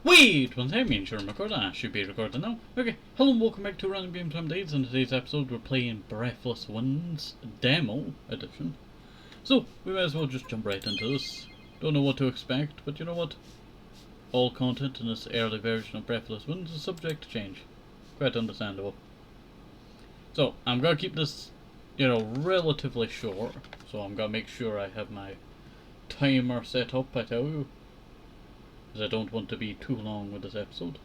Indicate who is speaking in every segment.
Speaker 1: Wait! One time, sure I'm recording. I should be recording now. Okay, hello and welcome back to Random Games Time Days. In today's episode, we're playing Breathless Demo Edition. So, we might as well just jump right into this. Don't know what to expect, but you know what? All content in this early version of Breathless is subject to change. Quite understandable. So, I'm gonna keep this, relatively short. So I'm gonna make sure I have my timer set up, I tell you. Because I don't want to be too long with this episode.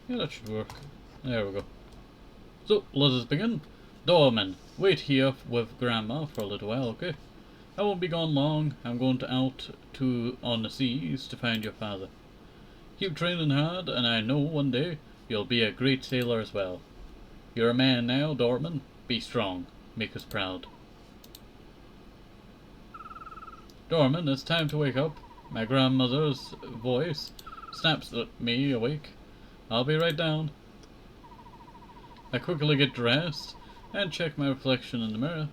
Speaker 1: Yeah, that should work. There we go. So, let us begin. Doorman, wait here with Grandma for a little while, okay? I won't be gone long. I'm going out on the seas to find your father. Keep training hard, and I know one day you'll be a great sailor as well. You're a man now, Doorman. Be strong. Make us proud. Doorman, it's time to wake up. My grandmother's voice snaps me awake. I'll be right down. I quickly get dressed and check my reflection in the mirror.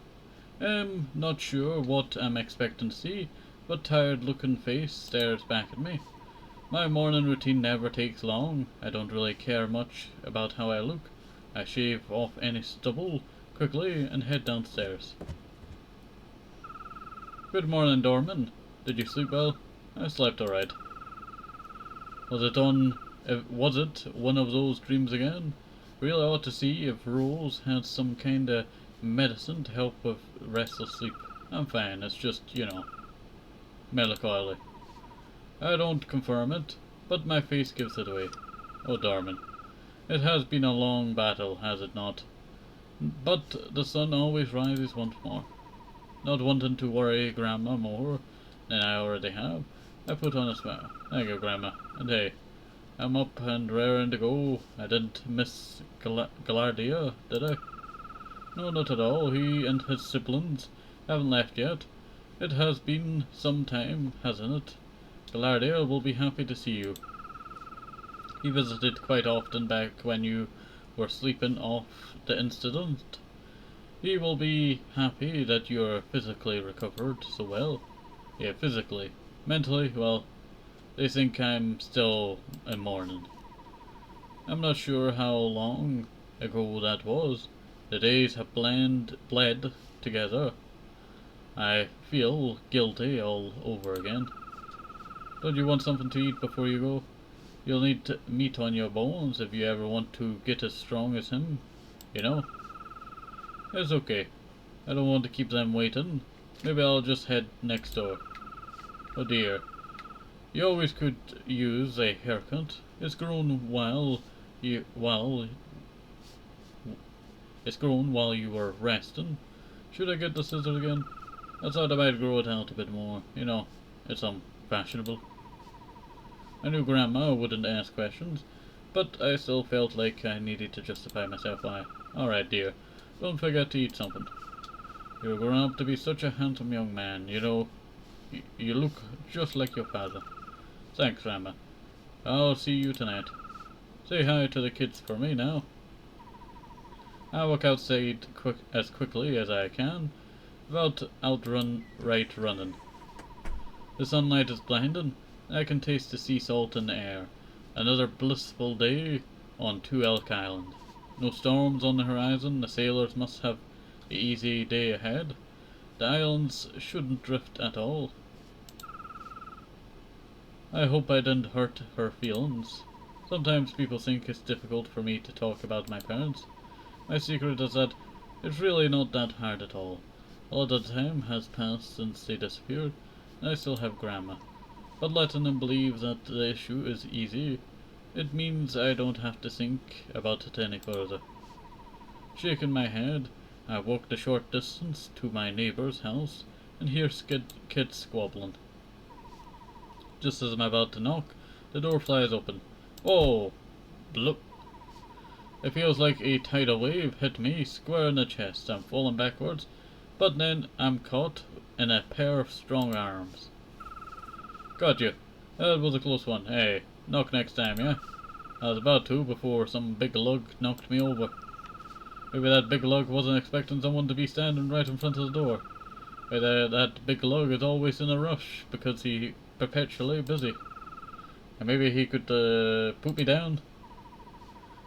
Speaker 1: Not sure what I'm expecting to see, but tired-looking face stares back at me. My morning routine never takes long. I don't really care much about how I look. I shave off any stubble quickly and head downstairs. Good morning, Doorman. Did you sleep well? I slept alright. Was it one of those dreams again? Really ought to see if Rose had some kinda medicine to help with restless sleep. I'm fine, it's just, melancholy. I don't confirm it, but my face gives it away. Oh, Doorman. It has been a long battle, has it not? But the sun always rises once more. Not wanting to worry Grandma more than I already have, I put on a smile. Thank you, Grandma. And hey, I'm up and raring to go. I didn't miss Galardia, did I? No, not at all. He and his siblings haven't left yet. It has been some time, hasn't it? Galardia will be happy to see you. He visited quite often back when you were sleeping off the incident. He will be happy that you're physically recovered so well. Yeah, physically. Mentally, well, they think I'm still in mourning. I'm not sure how long ago that was. The days have bled together. I feel guilty all over again. Don't you want something to eat before you go? You'll need meat on your bones if you ever want to get as strong as him, It's okay. I don't want to keep them waiting. Maybe I'll just head next door. Oh dear. You always could use a haircut. It's grown while you were resting. Should I get the scissors again? I thought I might grow it out a bit more. It's fashionable. I knew Grandma wouldn't ask questions, but I still felt like I needed to justify myself. Alright, dear. Don't forget to eat something. You're grown up to be such a handsome young man, You look just like your father. Thanks, Grandma. I'll see you tonight. Say hi to the kids for me now. I walk outside as quickly as I can, without running. The sunlight is blinding. I can taste the sea salt in the air. Another blissful day on Two Elk Island. No storms on the horizon. The sailors must have an easy day ahead. The islands shouldn't drift at all. I hope I didn't hurt her feelings. Sometimes people think it's difficult for me to talk about my parents. My secret is that it's really not that hard at all. A lot of time has passed since they disappeared, and I still have Grandma. But letting them believe that the issue is easy, it means I don't have to think about it any further. Shaking my head, I walk the short distance to my neighbor's house and hear kids squabbling. Just as I'm about to knock, the door flies open. Oh! Bloop! It feels like a tidal wave hit me square in the chest. I'm falling backwards, but then I'm caught in a pair of strong arms. Got you. That was a close one. Hey, knock next time, yeah? I was about to before some big lug knocked me over. Maybe that big lug wasn't expecting someone to be standing right in front of the door. But that big lug is always in a rush because he perpetually busy. And maybe he could put me down.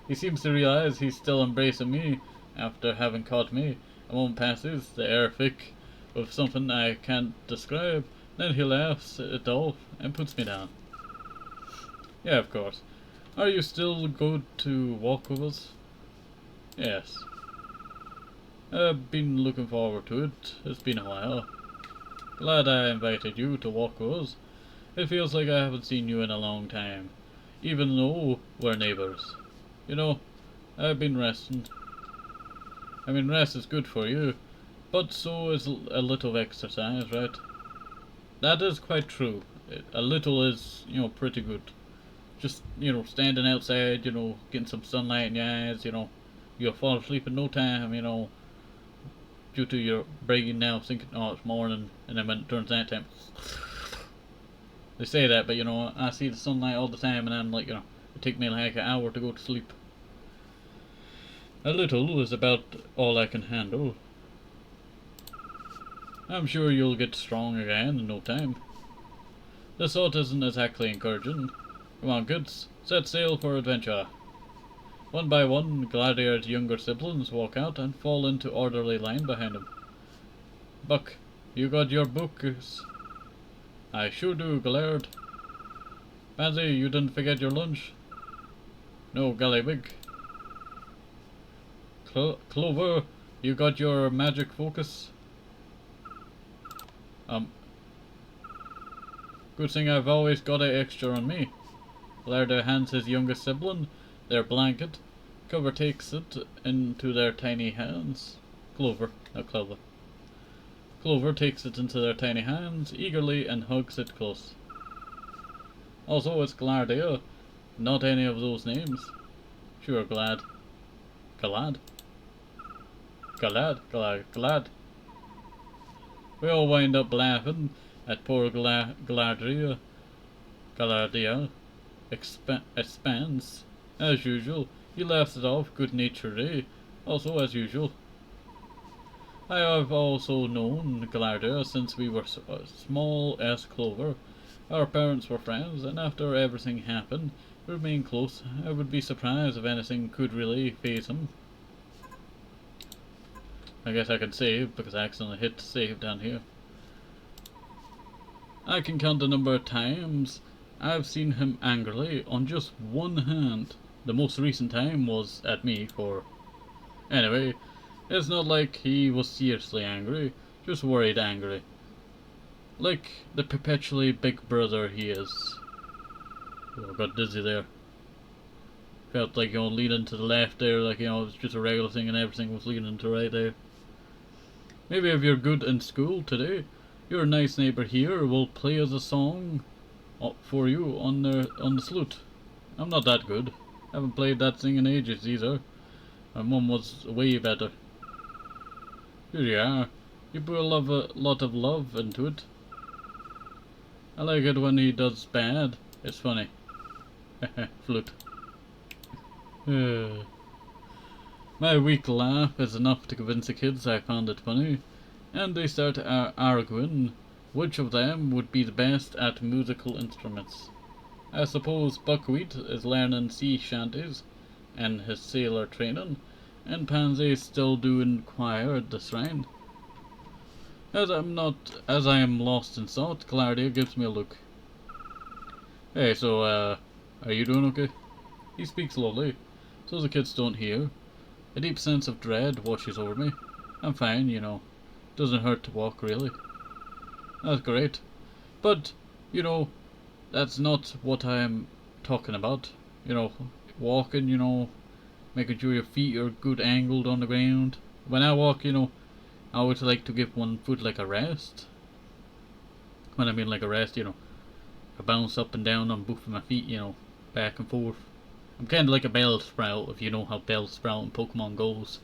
Speaker 1: He seems to realize he's still embracing me after having caught me. A moment passes, the air thick with something I can't describe. Then he laughs it off and puts me down. Yeah, of course. Are you still good to walk with us? Yes. I've been looking forward to it. It's been a while. Glad I invited you to walk with us. It feels like I haven't seen you in a long time, even though we're neighbors. You know, I've been resting. I mean, rest is good for you, but so is a little exercise, right? That is quite true. A little is, pretty good. Just, standing outside, getting some sunlight in your eyes, you'll fall asleep in no time, due to your brain now thinking, oh, it's morning, and then when it turns night time, they say that, but I see the sunlight all the time, and I'm like, it takes me like an hour to go to sleep. A little is about all I can handle. I'm sure you'll get strong again in no time. The thought isn't exactly encouraging. Come on, kids, set sail for adventure. One by one, Gladiator's younger siblings walk out and fall into orderly line behind him. Buck, you got your books? I sure do, Gallard. Pansy, you didn't forget your lunch? No, Gallywig. Clover, you got your magic focus? Good thing I've always got an extra on me. Larder hands his youngest sibling their blanket. Clover takes it into their tiny hands. Clover, not Clover. Clover takes it into their tiny hands eagerly and hugs it close. Also, it's Gladia, not any of those names. Sure, Glad. Glad? Glad. We all wind up laughing at poor Galadria expands. As usual, he laughs it off good-naturedly, also as usual. I have also known Galadria since we were small as Clover. Our parents were friends, and after everything happened, we remained close. I would be surprised if anything could really faze him. I guess I can save, because I accidentally hit save down here. I can count the number of times I've seen him angrily on just one hand. The most recent time was at me for... Anyway, it's not like he was seriously angry, just worried angry. Like the perpetually big brother he is. Oh, I got dizzy there. Felt like, leaning to the left there, like, it was just a regular thing and everything was leaning to right there. Maybe if you're good in school today, your nice neighbor here will play us a song for you on the flute. I'm not that good. Haven't played that thing in ages either. My mum was way better. Here you are. You put a lot of love into it. I like it when he does bad. It's funny. Flute. My weak laugh is enough to convince the kids I found it funny, and they start arguing which of them would be the best at musical instruments. I suppose Buckwheat is learning sea shanties and his sailor training, and Pansy's still doing choir at the shrine. As I am lost in thought, Gladia gives me a look. Hey, so, are you doing okay? He speaks slowly, so the kids don't hear. A deep sense of dread washes over me. I'm fine, Doesn't hurt to walk, really. That's great. But, that's not what I'm talking about. Walking, making sure your feet are good angled on the ground. When I walk, I always like to give one foot like a rest. When I mean like a rest, I bounce up and down on both of my feet, back and forth. I'm kind of like a bell sprout, if you know how bell sprout in Pokemon goes.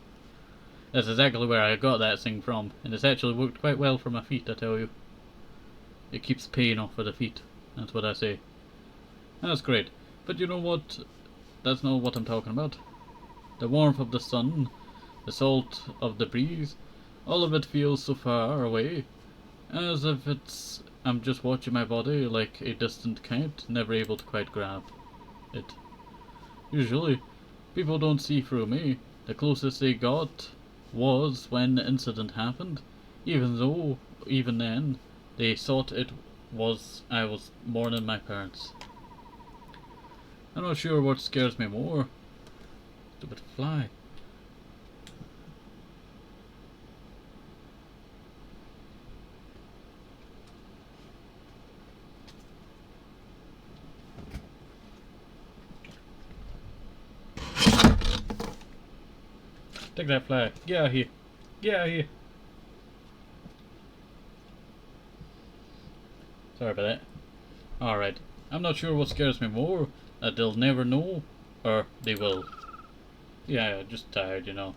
Speaker 1: That's exactly where I got that thing from, and it's actually worked quite well for my feet, I tell you. It keeps pain off of the feet, that's what I say. That's great, but you know what? That's not what I'm talking about. The warmth of the sun, the salt of the breeze, All of it feels so far away, as if I'm just watching my body like a distant kite, never able to quite grab it. Usually, people don't see through me. The closest they got was when the incident happened, even though, even then, they thought I was mourning my parents. I'm not sure what scares me more. Stupid fly. Take that fly. Get out of here. Get out of here. Sorry about that. Alright. I'm not sure what scares me more. That they'll never know, or they will. Yeah, just tired, you know.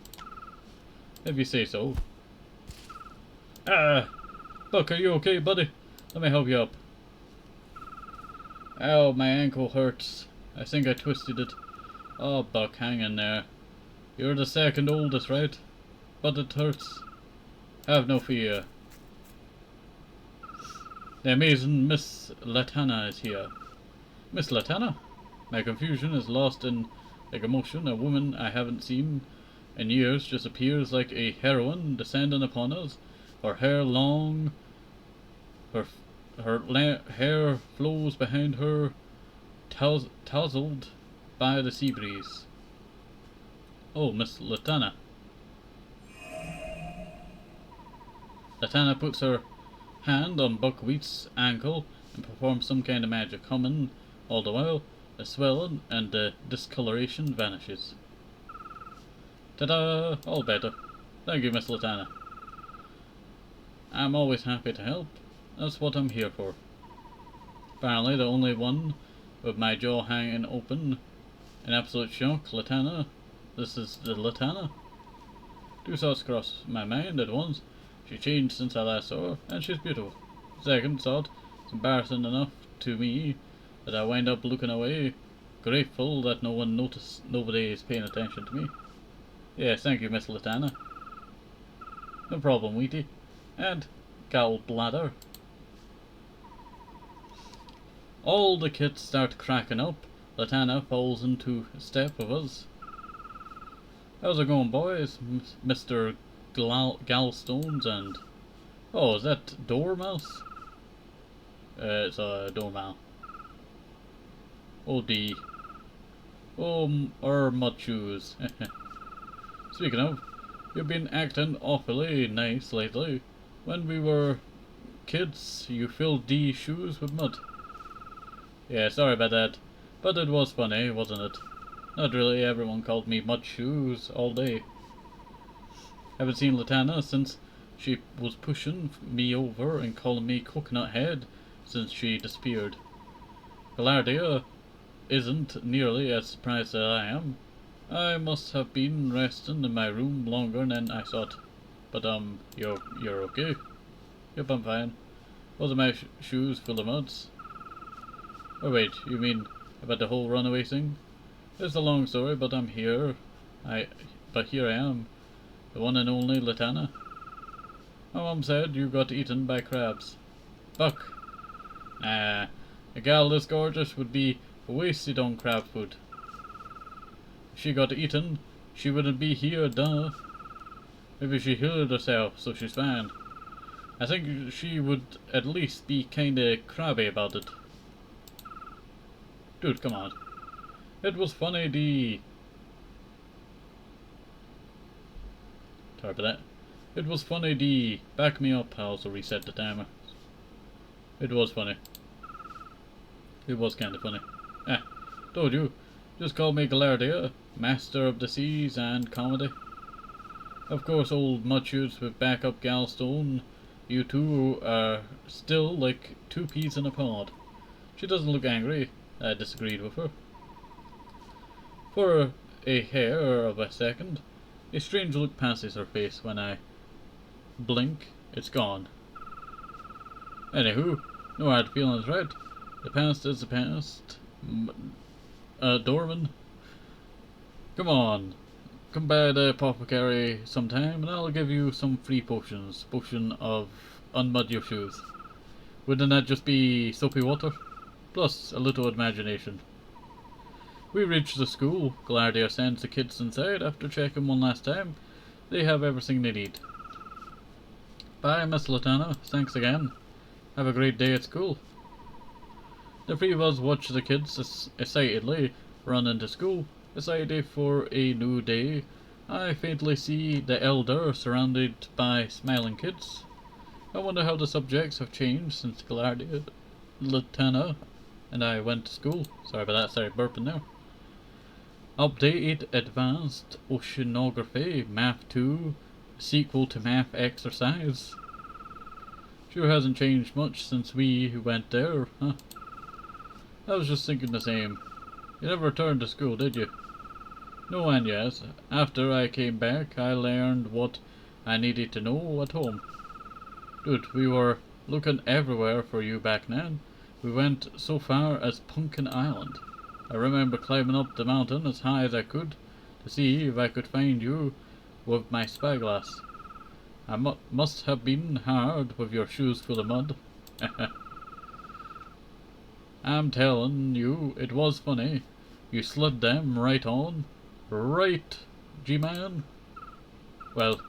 Speaker 1: If you say so. Ah! Buck, are you okay, buddy? Let me help you up. Ow, my ankle hurts. I think I twisted it. Oh, Buck, hang in there. You're the second oldest, right? But it hurts. Have no fear. The amazing Miss Latana is here. Miss Latana? My confusion is lost in emotion. A woman I haven't seen in years just appears like a heroine descending upon us. Her hair long, her hair flows behind her, tousled by the sea breeze. Oh, Miss Latana. Latana puts her hand on Buckwheat's ankle and performs some kind of magic, humming all the while. The swelling and the discoloration vanishes. Ta-da! All better. Thank you, Miss Latana. I'm always happy to help. That's what I'm here for. Apparently the only one with my jaw hanging open in absolute shock. Latana. This is the Latana. Two thoughts crossed my mind at once. She changed since I last saw her, and she's beautiful. Second thought, it's embarrassing enough to me that I wind up looking away, grateful that nobody is paying attention to me. Yes, thank you, Miss Latana. No problem, Wheatie. And gallbladder. All the kids start cracking up. Latana falls into step with us. How's it going, boys? Mr. Gallstones and... Oh, is that Dormouse? It's a Dormouse. Oh, D. Oh, mud shoes. Speaking of, you've been acting awfully nice lately. When we were kids, you filled D's shoes with mud. Yeah, sorry about that. But it was funny, wasn't it? Not really, everyone called me mud shoes all day. Haven't seen Latana since she was pushing me over and calling me coconut head since she disappeared. Galardia isn't nearly as surprised as I am. I must have been resting in my room longer than I thought. But you're okay? Yep, I'm fine. Wasn't my shoes full of muds? Oh wait, you mean about the whole runaway thing? It's a long story, but I'm here. But here I am, the one and only Latana. My mom said you got eaten by crabs. Buck. Nah, a gal this gorgeous would be wasted on crab food. If she got eaten, she wouldn't be here, duh. Maybe she healed herself, so she's fine. I think she would at least be kinda crabby about it. Dude, come on. It was funny, D. Sorry about that. It was funny, D. Back me up. I also reset the timer. It was funny. It was kinda funny. Ah, told you. Just call me Galardia, master of the seas and comedy. Of course, old Mudshoots with backup Galstone. You two are still like two peas in a pod. She doesn't look angry. I disagreed with her. For a hair of a second, a strange look passes her face. When I blink, it's gone. Anywho, no hard feelings, right? The past is the past. Dorman. Come on. come by the apothecary sometime and I'll give you some free potions. Potion of unmud your shoes. Wouldn't that just be soapy water? Plus a little imagination. We reach the school. Gladia sends the kids inside after checking one last time. They have everything they need. Bye, Miss Latana. Thanks again. Have a great day at school. The three of us watch the kids excitedly run into school. Excited for a new day. I faintly see the elder surrounded by smiling kids. I wonder how the subjects have changed since Gladia, Latana, and I went to school. Sorry about that, sorry, burping there. Updated Advanced Oceanography Math 2 sequel to Math Exercise. Sure hasn't changed much since we went there, huh? I was just thinking the same. You never returned to school, did you? No, and yes. After I came back, I learned what I needed to know at home. Dude, we were looking everywhere for you back then. We went so far as Pumpkin Island. I remember climbing up the mountain as high as I could to see if I could find you with my spyglass. I must have been hard with your shoes full of mud. I'm telling you, it was funny. You slid them right on. Right, G-Man? Well,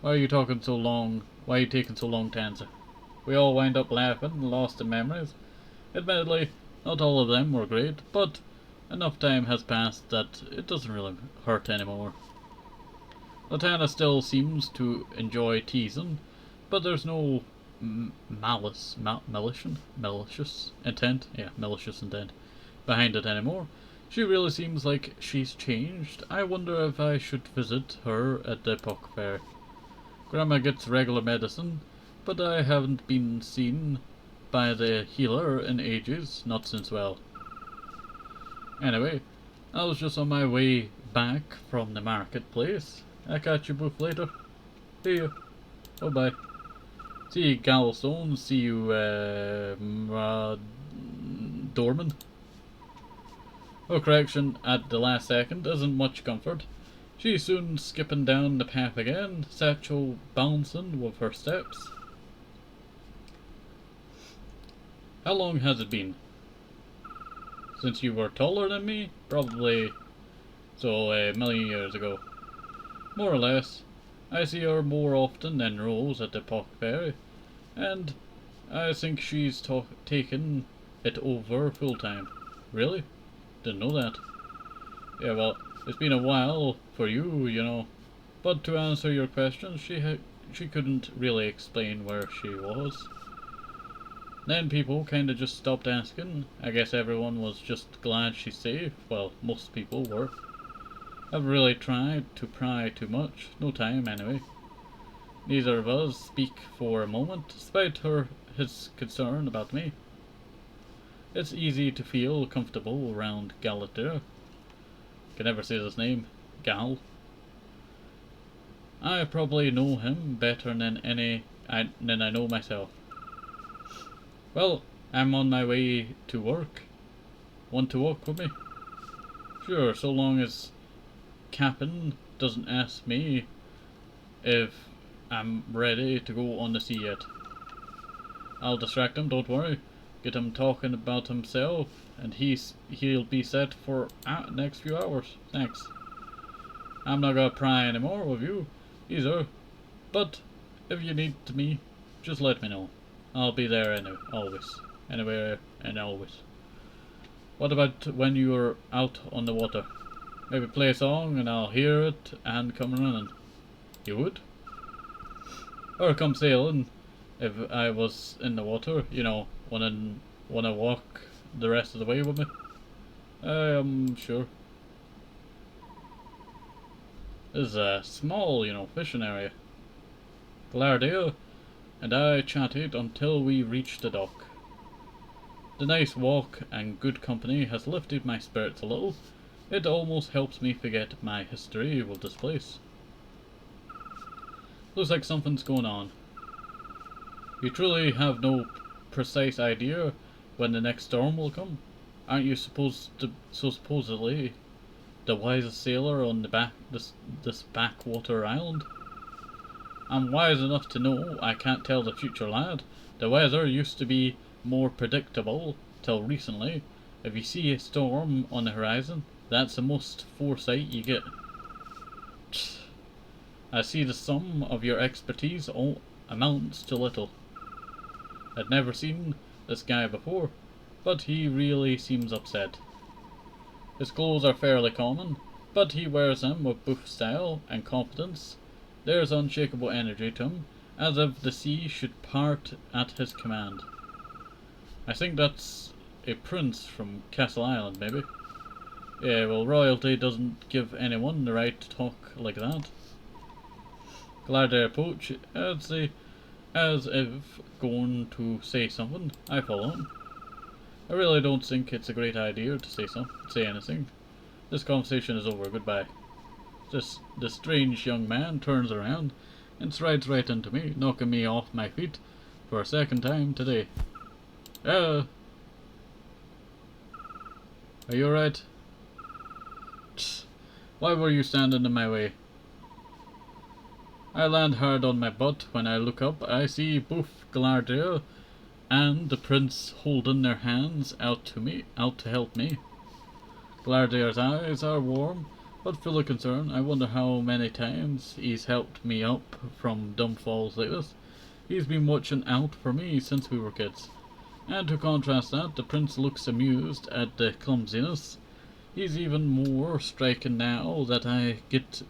Speaker 1: why are you talking so long? Why are you taking so long to answer? We all wind up laughing and lost in memories. Admittedly, not all of them were great, but enough time has passed that it doesn't really hurt anymore. Latana still seems to enjoy teasing, but there's no malicious intent, malicious intent behind it anymore. She really seems like she's changed. I wonder if I should visit her at the Puck Fair. Grandma gets regular medicine, but I haven't been seen by the healer in ages, not since, well. Anyway, I was just on my way back from the marketplace. I'll catch you both later. See ya. Bye bye. See you, Galstone. See you, Dorman. Her correction at the last second isn't much comfort. She's soon skipping down the path again, satchel bouncing with her steps. How long has it been? Since you were taller than me? Probably so a million years ago. More or less. I see her more often than Rose at the Puck Fair, and I think she's taken it over full time. Really? Didn't know that. Yeah, well, it's been a while for you, you know. But to answer your question, she couldn't really explain where she was. Then people kinda just stopped asking. I guess everyone was just glad she's safe. Well, most people were. I've really tried to pry too much. No time, anyway. Neither of us speak for a moment, despite his concern about me. It's easy to feel comfortable around Galater. Can never say his name. Gal. I probably know him better than I know myself. Well, I'm on my way to work. Want to walk with me? Sure, so long as Captain doesn't ask me if I'm ready to go on the sea yet. I'll distract him, don't worry. Get him talking about himself, and he'll be set for next few hours. Thanks. I'm not gonna pry anymore with you, either. But if you need me, just let me know. I'll be there always. Anywhere and always. What about when you're out on the water? Maybe play a song and I'll hear it and come running. You would? Or come sailing if I was in the water, you know, wanna walk the rest of the way with me? Sure. This is a small, fishing area. Gladia and I chatted until we reached the dock. The nice walk and good company has lifted my spirits a little. It almost helps me forget my history with this place. Looks like something's going on. You truly have no precise idea when the next storm will come? Aren't you supposedly the wisest sailor on this backwater island. I'm wise enough to know I can't tell the future, lad. The weather used to be more predictable till recently. If you see a storm on the horizon, that's the most foresight you get. I see the sum of your expertise all amounts to little. I'd never seen this guy before, but he really seems upset. His clothes are fairly common, but he wears them with both style and confidence. There's unshakable energy to him, as if the sea should part at his command. I think that's a prince from Castle Island, maybe. Yeah, well, royalty doesn't give anyone the right to talk like that. Glad they approach as if going to say something. I follow him. I really don't think it's a great idea to say anything. This conversation is over. Goodbye. The strange young man turns around and strides right into me, knocking me off my feet for a second time today. Are you alright? Why were you standing in my way? I land hard on my butt. When I look up, I see both Galadriel and the prince holding their hands out to help me. Galadriel's eyes are warm, but full of concern. I wonder how many times he's helped me up from dumb falls like this. He's been watching out for me since we were kids. And to contrast that, the prince looks amused at the clumsiness. He's even more striking now that I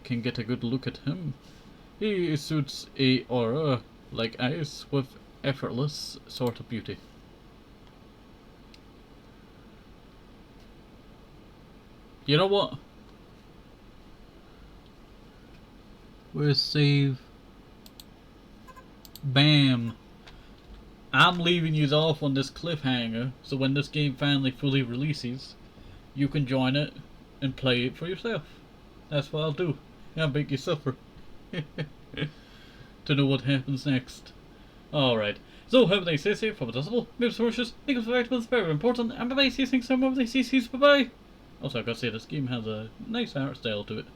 Speaker 1: can get a good look at him. He suits a aura like ice with effortless sort of beauty. You know what? We'll save. Bam. I'm leaving you off on this cliffhanger, so when this game finally fully releases, you can join it and play it for yourself. That's what I'll do. I'll make you suffer. To know what happens next. Alright. So, have a nice day, safe, have possible, maybe sources, think of the vitamins, very important, and bye bye, see you next time, bye bye, see you, bye bye. Also, I gotta say, this game has a nice art style to it.